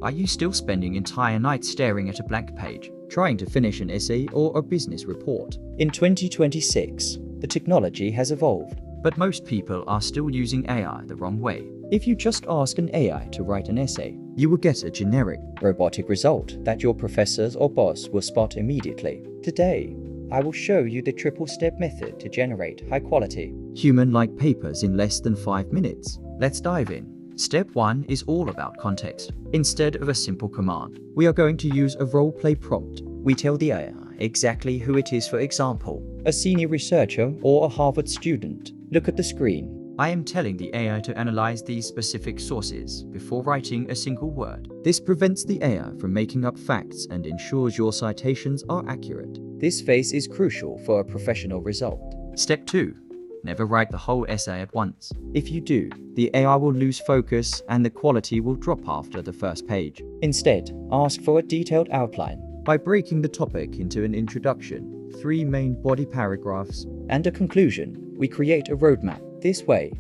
Are you still spending entire nights staring at a blank page, trying to finish an essay or a business report? In 2026, the technology has evolved, but most people are still using AI the wrong way. If you just ask an AI to write an essay, you will get a generic, robotic result that your professors or boss will spot immediately. Today, I will show you the triple-step method to generate high-quality, human-like papers in less than 5 minutes. Let's dive in. Step 1 is all about context. Instead of a simple command, we are going to use a role-play prompt. We tell the AI exactly who it is, for example, a senior researcher or a Harvard student. Look at the screen. I am telling the AI to analyze these specific sources before writing a single word. This prevents the AI from making up facts and ensures your citations are accurate. This phase is crucial for a professional result. Step 2. Never write the whole essay at once. If you do, the AI will lose focus and the quality will drop after the first page. Instead, ask for a detailed outline. By breaking the topic into an introduction, 3 main body paragraphs, and a conclusion, we create a roadmap. This way,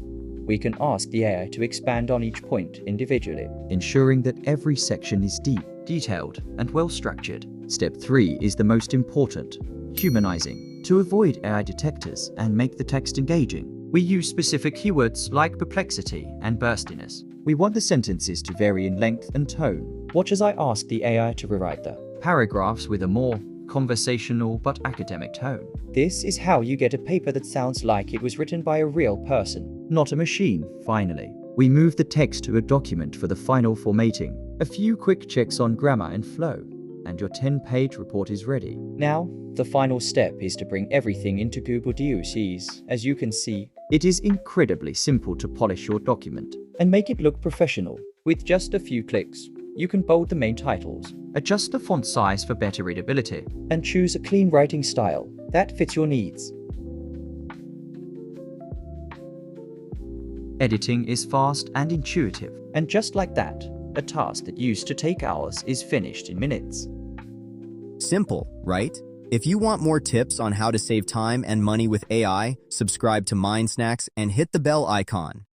we can ask the AI to expand on each point individually, ensuring that every section is deep, detailed, and well-structured. Step 3 is the most important: humanizing. To avoid AI detectors and make the text engaging, we use specific keywords like perplexity and burstiness. We want the sentences to vary in length and tone. Watch as I ask the AI to rewrite the paragraphs with a more conversational but academic tone. This is how you get a paper that sounds like it was written by a real person, not a machine. Finally, we move the text to a document for the final formatting. A few quick checks on grammar and flow, and your 10-page report is ready. Now, the final step is to bring everything into Google Docs. As you can see, it is incredibly simple to polish your document and make it look professional. With just a few clicks, you can bold the main titles, adjust the font size for better readability, and choose a clean writing style that fits your needs. Editing is fast and intuitive, and just like that, a task that used to take hours is finished in minutes. Simple, right? If you want more tips on how to save time and money with AI, subscribe to Mind Snacks and hit the bell icon.